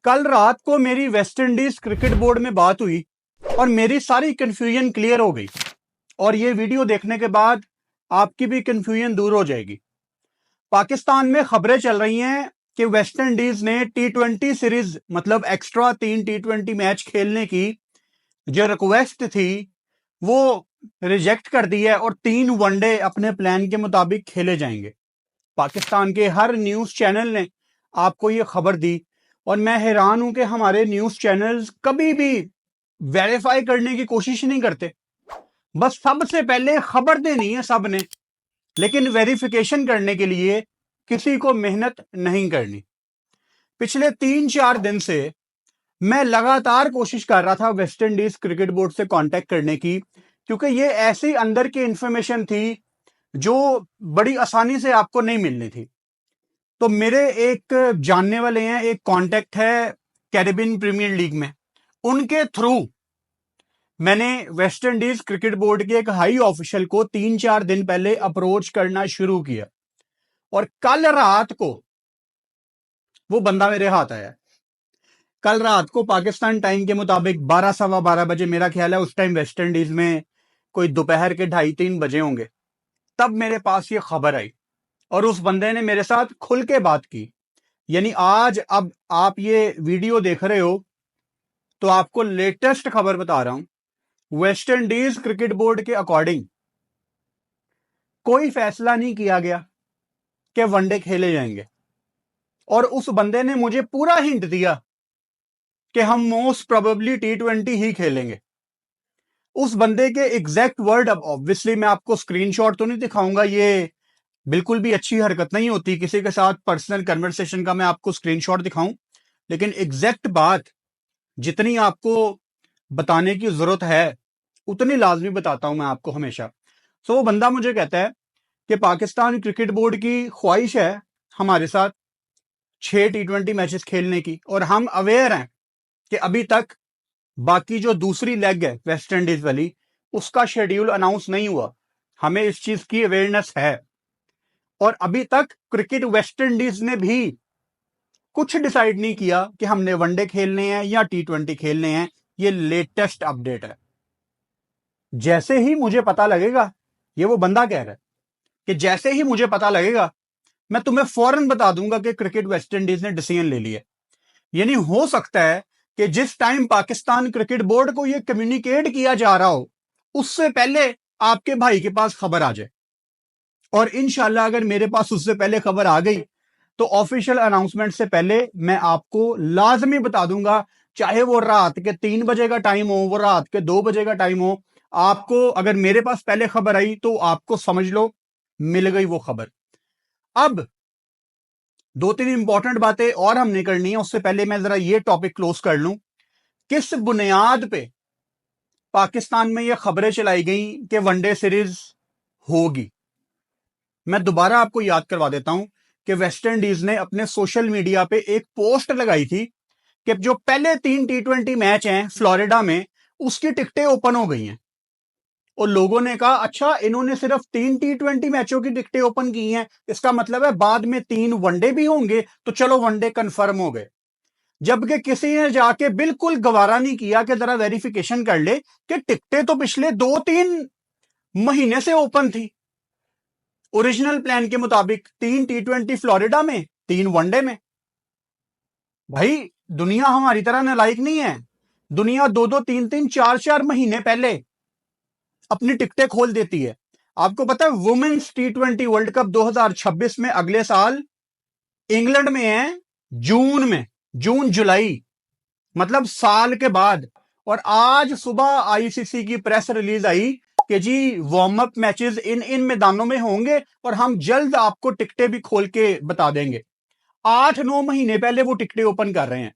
कल रात को मेरी वेस्ट इंडीज क्रिकेट बोर्ड में बात हुई और मेरी सारी कंफ्यूजन क्लियर हो गई। और ये वीडियो देखने के बाद आपकी भी कंफ्यूजन दूर हो जाएगी। पाकिस्तान में खबरें चल रही हैं कि वेस्ट इंडीज ने T20 सीरीज मतलब एक्स्ट्रा 3 T20 मैच खेलने की जो रिक्वेस्ट थी वो रिजेक्ट कर दी है और 3 वनडे अपने प्लान के मुताबिक खेले जाएंगे। पाकिस्तान के हर न्यूज चैनल ने आपको ये खबर दी और मैं हैरान हूं कि हमारे न्यूज चैनल्स कभी भी वेरीफाई करने की कोशिश नहीं करते। बस सबसे पहले खबर देनी है सबने, लेकिन वेरिफिकेशन करने के लिए किसी को मेहनत नहीं करनी। पिछले 3-4 दिन से मैं लगातार कोशिश कर रहा था वेस्ट इंडीज क्रिकेट बोर्ड से कांटेक्ट करने की, क्योंकि ये ऐसी अंदर की इंफॉर्मेशन थी जो बड़ी आसानी से आपको नहीं मिलनी थी। तो मेरे एक जानने वाले हैं, एक कांटेक्ट है कैरेबियन प्रीमियर लीग में, उनके थ्रू मैंने वेस्ट इंडीज क्रिकेट बोर्ड के एक हाई ऑफिशियल को 3-4 दिन पहले अप्रोच करना शुरू किया और कल रात को वो बंदा मेरे हाथ आया। कल रात को पाकिस्तान टाइम के मुताबिक 12-12:15 बजे, मेरा ख्याल है उस टाइम वेस्ट इंडीज में कोई दोपहर के 2:30-3 बजे होंगे, तब मेरे पास ये खबर आई और उस बंदे ने मेरे साथ खुल के बात की। यानी आज अब आप ये वीडियो देख रहे हो तो आपको लेटेस्ट खबर बता रहा हूं। वेस्ट इंडीज क्रिकेट बोर्ड के अकॉर्डिंग कोई फैसला नहीं किया गया कि वनडे खेले जाएंगे और उस बंदे ने मुझे पूरा हिंट दिया कि हम मोस्ट प्रोबेबली T20 ही खेलेंगे। उस बंदे के एग्जैक्ट वर्ड, अब ऑब्वियसली मैं आपको स्क्रीनशॉट तो नहीं दिखाऊंगा, ये बिल्कुल भी अच्छी हरकत नहीं होती किसी के साथ पर्सनल कन्वर्सेशन का मैं आपको स्क्रीनशॉट दिखाऊं, लेकिन एग्जैक्ट बात जितनी आपको बताने की जरूरत है उतनी लाजमी बताता हूं मैं आपको हमेशा। सो वो बंदा मुझे कहता है कि पाकिस्तान क्रिकेट बोर्ड की ख्वाहिश है हमारे साथ 6 T20 मैचेस खेलने की, और हम अवेयर हैं कि अभी तक बाकी जो दूसरी लेग है वेस्ट इंडीज वाली, उसका शेड्यूल अनाउंस नहीं हुआ। हमें इस चीज की अवेयरनेस है और अभी तक क्रिकेट वेस्ट इंडीज ने भी कुछ डिसाइड नहीं किया कि हमने वनडे खेलने हैं या T20 खेलने हैं। ये लेटेस्ट अपडेट है। जैसे ही मुझे पता लगेगा, ये वो बंदा कह रहा है कि जैसे ही मुझे पता लगेगा मैं तुम्हें फौरन बता दूंगा कि क्रिकेट वेस्ट इंडीज ने डिसीजन ले लिया। यानी हो सकता है कि जिस टाइम पाकिस्तान क्रिकेट बोर्ड को यह कम्युनिकेट किया जा रहा हो उससे पहले आपके भाई के पास खबर आ जाए, और इंशाल्लाह अगर मेरे पास उससे पहले खबर आ गई तो ऑफिशियल अनाउंसमेंट से पहले मैं आपको लाजमी बता दूंगा, चाहे वो रात के 3 बजे का टाइम हो, वो रात के 2 बजे का टाइम हो। आपको अगर मेरे पास पहले खबर आई तो आपको समझ लो मिल गई वो खबर। अब 2-3 इंपॉर्टेंट बातें और हमने करनी है, उससे पहले मैं जरा ये टॉपिक क्लोज कर लूं। किस बुनियाद पे पाकिस्तान में ये खबरें चलाई गई कि वनडे सीरीज होगी, मैं दोबारा आपको याद करवा देता हूं कि वेस्ट इंडीज ने अपने सोशल मीडिया पे एक पोस्ट लगाई थी कि जो पहले 3 T20 मैच हैं फ्लोरिडा में, उसकी टिकटें ओपन हो गई हैं। और लोगों ने कहा अच्छा, इन्होंने सिर्फ 3 T20 मैचों की टिकटें ओपन की हैं, इसका मतलब है बाद में 3 वनडे भी होंगे, तो चलो वनडे कंफर्म हो गए। जबकि किसी ने जाके बिल्कुल गवारा नहीं किया कि जरा वेरिफिकेशन कर ले कि टिकटें तो पिछले 2-3 महीने से ओपन थी। ओरिजिनल प्लान के मुताबिक 3 T20 फ्लोरिडा में, 3 वनडे में। भाई दुनिया हमारी तरह नालायक नहीं है। दुनिया 2-2, 3-3, 4-4 महीने पहले अपनी टिकटें खोल देती है। आपको पता है वुमेन्स T20 वर्ल्ड कप 2026 में अगले साल इंग्लैंड में है, जून में, जून जुलाई, मतलब साल के बाद। और आज सुबह आईसीसी की प्रेस रिलीज आई कि जी वार्म अप मैचेस इन मैदानों में होंगे और हम जल्द आपको टिकटें भी खोल के बता देंगे। 8-9 महीने पहले वो टिकटें ओपन कर रहे हैं।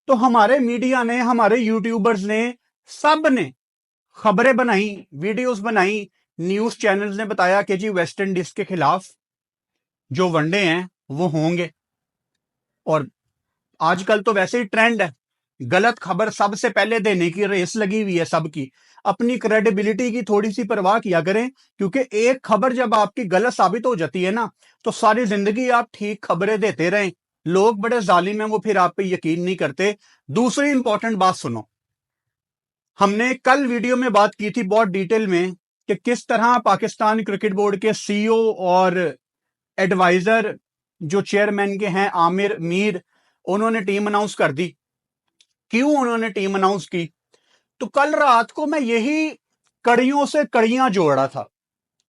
तो हमारे मीडिया ने, हमारे यूट्यूबर्स ने, सब ने खबरें बनाई, वीडियोस बनाई, न्यूज चैनल्स ने बताया कि जी वेस्ट इंडीज के खिलाफ जो वनडे हैं वो होंगे। और आजकल तो वैसे ही ट्रेंड है, गलत खबर सबसे पहले देने की रेस लगी हुई है सबकी। अपनी क्रेडिबिलिटी की थोड़ी सी परवाह किया करें, क्योंकि एक खबर जब आपकी गलत साबित हो जाती है ना, तो सारी जिंदगी आप ठीक खबरें देते रहें, लोग बड़े जालिम हैं, वो फिर आप पे यकीन नहीं करते। दूसरी इंपॉर्टेंट बात सुनो, हमने कल वीडियो में बात की थी बहुत डिटेल में कि किस तरह पाकिस्तान क्रिकेट बोर्ड के सीईओ और एडवाइजर जो चेयरमैन के हैं आमिर मीर, उन्होंने टीम अनाउंस कर दी। क्यों उन्होंने टीम अनाउंस की? तो कल रात को मैं यही कड़ियों से कड़ियां जोड़ रहा था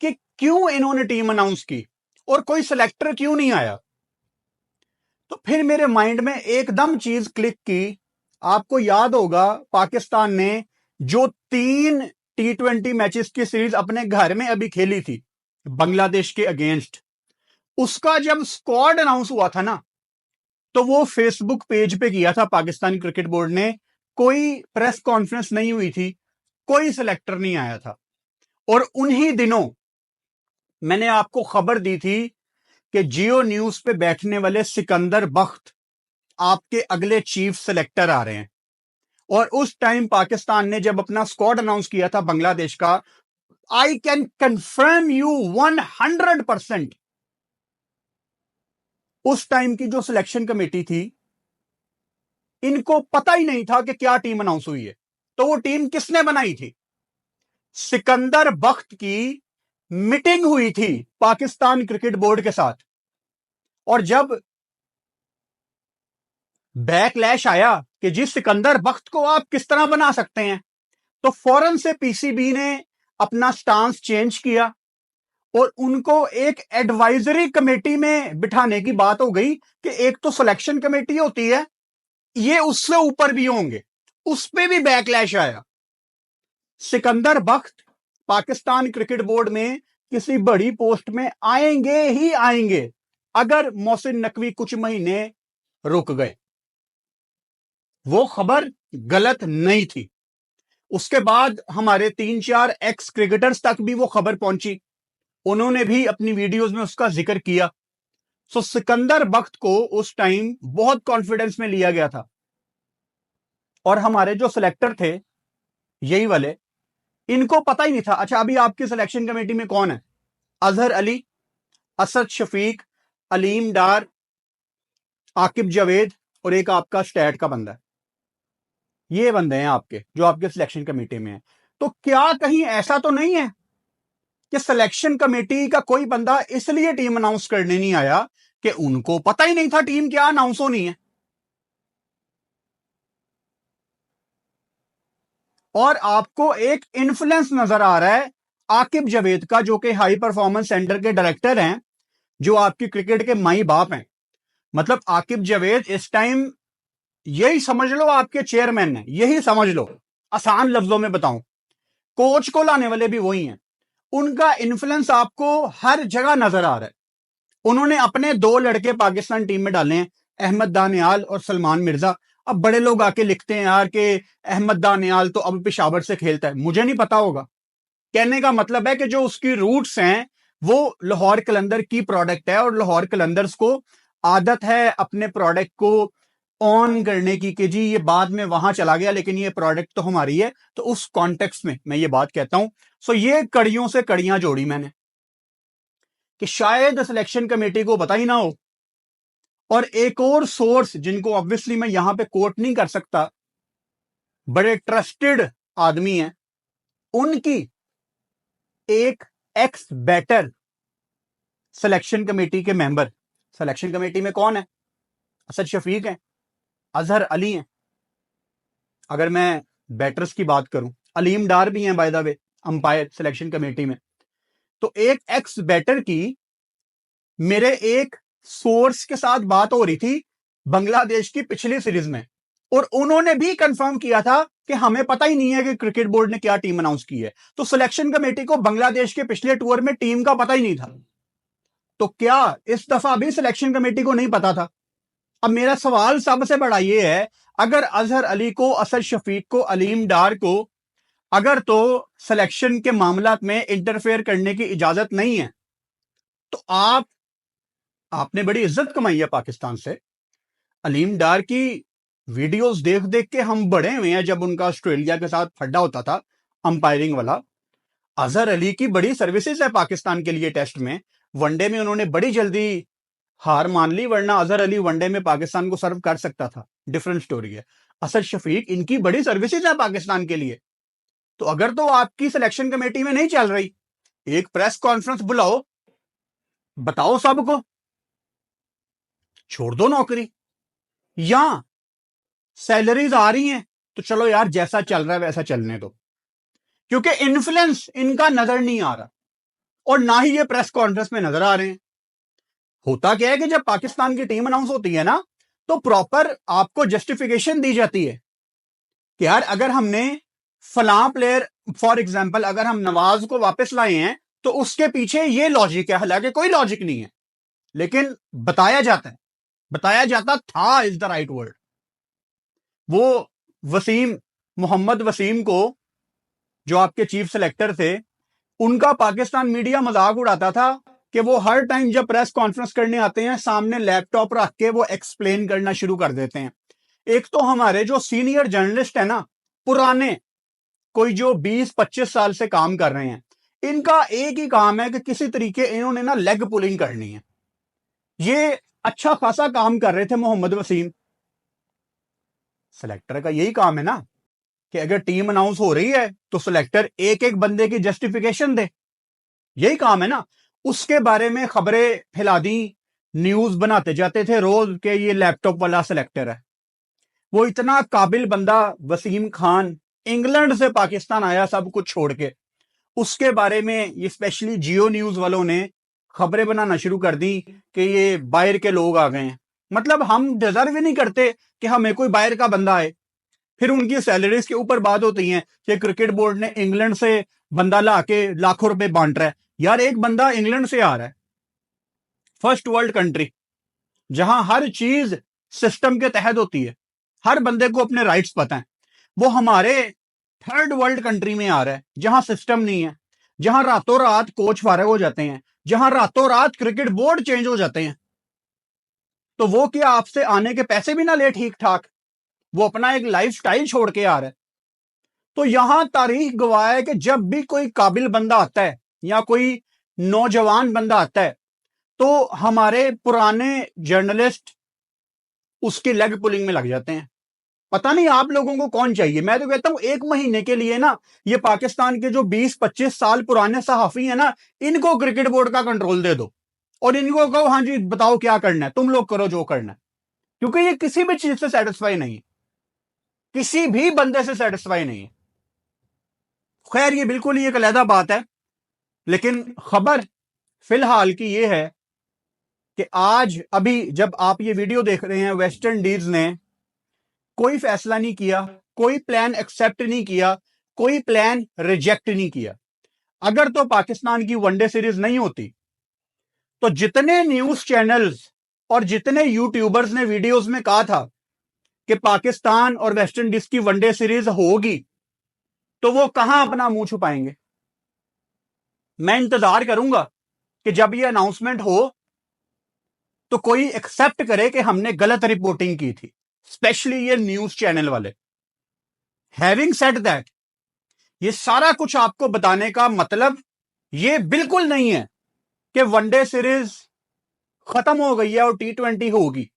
कि क्यों इन्होंने टीम अनाउंस की और कोई सिलेक्टर क्यों नहीं आया। तो फिर मेरे माइंड में एकदम चीज क्लिक की। आपको याद होगा पाकिस्तान ने जो 3 T20 मैचेस की सीरीज अपने घर में अभी खेली थी बांग्लादेश के अगेंस्ट, उसका जब स्क्वाड अनाउंस हुआ था ना, तो वो फेसबुक पेज पे किया था पाकिस्तान क्रिकेट बोर्ड ने। कोई प्रेस कॉन्फ्रेंस नहीं हुई थी, कोई सिलेक्टर नहीं आया था। और उन्हीं दिनों मैंने आपको खबर दी थी कि जियो न्यूज पे बैठने वाले सिकंदर बख्त आपके अगले चीफ सिलेक्टर आ रहे हैं। और उस टाइम पाकिस्तान ने जब अपना स्क्वाड अनाउंस किया था बांग्लादेश का, आई कैन कंफर्म यू 100%, उस टाइम की जो सिलेक्शन कमेटी थी, इनको पता ही नहीं था कि क्या टीम अनाउंस हुई है। तो वो टीम किसने बनाई थी? सिकंदर बख्त की मीटिंग हुई थी पाकिस्तान क्रिकेट बोर्ड के साथ। और जब बैकलैश आया कि जी सिकंदर बख्त को आप किस तरह बना सकते हैं, तो फौरन से पीसीबी ने अपना स्टांस चेंज किया और उनको एक एडवाइजरी कमेटी में बिठाने की बात हो गई कि एक तो सिलेक्शन कमेटी होती है, ये उससे ऊपर भी होंगे। उस पर भी बैकलैश आया। सिकंदर बख्त पाकिस्तान क्रिकेट बोर्ड में किसी बड़ी पोस्ट में आएंगे ही आएंगे अगर मोहसिन नकवी कुछ महीने रुक गए। वो खबर गलत नहीं थी। उसके बाद हमारे 3-4 एक्स क्रिकेटर्स तक भी वो खबर पहुंची, उन्होंने भी अपनी वीडियोस में उसका जिक्र किया। सो सिकंदर बख्त को उस टाइम बहुत कॉन्फिडेंस में लिया गया था। और हमारे जो सिलेक्टर थे यही वाले, इनको पता ही नहीं था। अच्छा, अभी आपकी सिलेक्शन कमेटी में कौन है? अजहर अली, असद शफीक, अलीम डार, आकिब जावेद और एक आपका स्टैट का बंदा है। ये बंदे हैं आपके जो आपके सिलेक्शन कमेटी में है। तो क्या कहीं ऐसा तो नहीं है कि सिलेक्शन कमेटी का कोई बंदा इसलिए टीम अनाउंस करने नहीं आया कि उनको पता ही नहीं था टीम क्या अनाउंस होनी है? और आपको एक इन्फ्लुएंस नजर आ रहा है आकिब जावेद का, जो कि हाई परफॉर्मेंस सेंटर के डायरेक्टर हैं, जो आपकी क्रिकेट के माई बाप हैं। मतलब आकिब जावेद इस टाइम यही समझ लो आपके चेयरमैन है, यही समझ लो। आसान लफ्जों में बताऊं, कोच को लाने वाले भी वही हैं। उनका इन्फ्लुएंस आपको हर जगह नजर आ रहा है। उन्होंने अपने 2 लड़के पाकिस्तान टीम में डाले हैं, अहमद दानियाल और सलमान मिर्जा। अब बड़े लोग आके लिखते हैं यार कि अहमद दानियाल तो अब पेशावर से खेलता है। मुझे नहीं पता होगा। कहने का मतलब है कि जो उसकी रूट्स हैं वो लाहौर कलंदर की प्रोडक्ट है, और लाहौर कलंदर्स को आदत है अपने प्रोडक्ट को ऑन करने की कि जी ये बाद में वहां चला गया लेकिन ये प्रोडक्ट तो हमारी है। तो उस कॉन्टेक्स्ट में मैं ये बात कहता हूं। सो ये कड़ियों से कड़ियां जोड़ी मैंने कि शायद सिलेक्शन कमेटी को पता ही ना हो। और एक और सोर्स जिनको ऑब्वियसली मैं यहां पे कोट नहीं कर सकता, बड़े ट्रस्टेड आदमी हैं, उनकी एक एक्स बैटर सिलेक्शन कमेटी के मेंबर, सिलेक्शन कमेटी में कौन है? असद शफीक है, अजहर अली हैं। अगर मैं बैटर्स की बात करूं, अलीम डार भी हैं by the way umpire selection committee में। तो एक एक्स बैटर की मेरे एक सोर्स के साथ बात हो रही थी बांग्लादेश की पिछली सीरीज में, और उन्होंने भी कंफर्म किया था कि हमें पता ही नहीं है कि क्रिकेट बोर्ड ने क्या टीम अनाउंस की है। तो सिलेक्शन कमेटी को बांग्लादेश के पिछले टूर में टीम का पता ही नहीं था। तो क्या इस दफा भी सिलेक्शन कमेटी को नहीं पता था? अब मेरा सवाल सबसे बड़ा ये है, अगर अजहर अली को, असद शफीक को, अलीम डार को अगर तो सिलेक्शन के मामला में इंटरफेयर करने की इजाजत नहीं है, तो आपने बड़ी इज्जत कमाई है पाकिस्तान से। अलीम डार की वीडियोस देख देख के हम बड़े हुए हैं, जब उनका ऑस्ट्रेलिया के साथ फड्डा होता था अंपायरिंग वाला। अजहर अली की बड़ी सर्विसेज है पाकिस्तान के लिए। टेस्ट में, वनडे में उन्होंने बड़ी जल्दी हार मान ली, वरना अजहर अली वनडे में पाकिस्तान को सर्व कर सकता था, डिफरेंट स्टोरी है। असद शफीक, इनकी बड़ी सर्विसेज है पाकिस्तान के लिए। तो अगर तो आपकी सिलेक्शन कमेटी में नहीं चल रही, एक प्रेस कॉन्फ्रेंस बुलाओ, बताओ सबको, छोड़ दो नौकरी। या सैलरीज आ रही हैं तो चलो यार, जैसा चल रहा है वैसा चलने दो, क्योंकि इन्फ्लुएंस इनका नजर नहीं आ रहा और ना ही ये प्रेस कॉन्फ्रेंस में नजर आ रहे हैं। होता क्या है कि जब पाकिस्तान की टीम अनाउंस होती है ना, तो प्रॉपर आपको जस्टिफिकेशन दी जाती है कि यार अगर हमने फलां प्लेयर, फॉर एग्जांपल अगर हम नवाज को वापस लाए हैं तो उसके पीछे ये लॉजिक है। हालांकि कोई लॉजिक नहीं है, लेकिन बताया जाता है, बताया जाता था इज द राइट वर्ड। वो वसीम, मोहम्मद वसीम को, जो आपके चीफ सेलेक्टर थे, उनका पाकिस्तान मीडिया मजाक उड़ाता था कि वो हर टाइम जब प्रेस कॉन्फ्रेंस करने आते हैं, सामने लैपटॉप रख के वो एक्सप्लेन करना शुरू कर देते हैं। एक तो हमारे जो सीनियर जर्नलिस्ट है ना, पुराने, कोई जो 20-25 साल से काम कर रहे हैं, इनका एक ही काम है कि किसी तरीके इन्होंने ना लेग पुलिंग करनी है। ये अच्छा खासा काम कर रहे थे मोहम्मद वसीम। सेलेक्टर का यही काम है ना कि अगर टीम अनाउंस हो रही है तो सिलेक्टर एक एक बंदे की जस्टिफिकेशन दे, यही काम है ना। उसके बारे में खबरें फैला दी, न्यूज बनाते जाते थे रोज के ये लैपटॉप वाला सिलेक्टर है। वो इतना काबिल बंदा वसीम खान, इंग्लैंड से पाकिस्तान आया सब कुछ छोड़ के, उसके बारे में ये स्पेशली जियो न्यूज वालों ने खबरें बनाना शुरू कर दी कि ये बाहर के लोग आ गए हैं। मतलब हम डिजर्व ही नहीं करते कि हमें कोई बाहर का बंदा आए। फिर उनकी सैलरीज के ऊपर बात होती है कि क्रिकेट बोर्ड ने इंग्लैंड से बंदा ला के लाखों रुपए बांट रहा है। यार एक बंदा इंग्लैंड से आ रहा है, फर्स्ट वर्ल्ड कंट्री, जहां हर चीज सिस्टम के तहत होती है, हर बंदे को अपने राइट्स पता है। वो हमारे थर्ड वर्ल्ड कंट्री में आ रहा है जहां सिस्टम नहीं है, जहां रातों रात कोच फारग हो जाते हैं, जहां रातों रात क्रिकेट बोर्ड चेंज हो जाते हैं। तो वो क्या आपसे आने के पैसे भी ना ले ठीक ठाक, वो अपना एक लाइफ स्टाइल छोड़ के आ रहा है। तो यहां तारीख गवाह है कि जब भी कोई काबिल बंदा आता है या कोई नौजवान बंदा आता है, तो हमारे पुराने जर्नलिस्ट उसके लेग पुलिंग में लग जाते हैं। पता नहीं आप लोगों को कौन चाहिए। मैं तो कहता हूं 1 महीने के लिए ना, ये पाकिस्तान के जो 20-25 साल पुराने सहाफी हैं ना, इनको क्रिकेट बोर्ड का कंट्रोल दे दो और इनको कहो हाँ जी बताओ क्या करना है, तुम लोग करो जो करना है। क्योंकि ये किसी भी चीज से सेटिस्फाई नहीं, किसी भी बंदे से सेटिस्फाई नहीं। खैर ये बिल्कुल ही एक अलहदा बात है, लेकिन खबर फिलहाल की ये है कि आज अभी जब आप ये वीडियो देख रहे हैं, वेस्ट इंडीज ने कोई फैसला नहीं किया, कोई प्लान एक्सेप्ट नहीं किया, कोई प्लान रिजेक्ट नहीं किया। अगर तो पाकिस्तान की वनडे सीरीज नहीं होती तो जितने न्यूज चैनल्स और जितने यूट्यूबर्स ने वीडियोस में कहा था कि पाकिस्तान और वेस्ट इंडीज की वनडे सीरीज होगी, तो वो कहां अपना मुंह छुपाएंगे। मैं इंतजार करूंगा कि जब ये अनाउंसमेंट हो तो कोई एक्सेप्ट करे कि हमने गलत रिपोर्टिंग की थी, स्पेशली ये न्यूज चैनल वाले। हैविंग सेड दैट, ये सारा कुछ आपको बताने का मतलब ये बिल्कुल नहीं है कि वनडे सीरीज खत्म हो गई है और T20 होगी।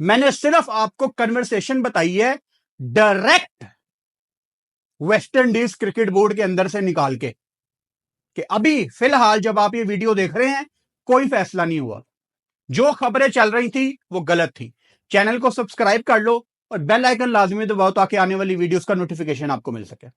मैंने सिर्फ आपको कन्वर्सेशन बताई है direct West Indies cricket board के अंदर से निकाल के, कि अभी फिलहाल जब आप ये वीडियो देख रहे हैं कोई फैसला नहीं हुआ। जो खबरें चल रही थी वो गलत थी। चैनल को सब्सक्राइब कर लो और बेल आइकन लाजमी दबाओ ताकि आने वाली वीडियोस का नोटिफिकेशन आपको मिल सके।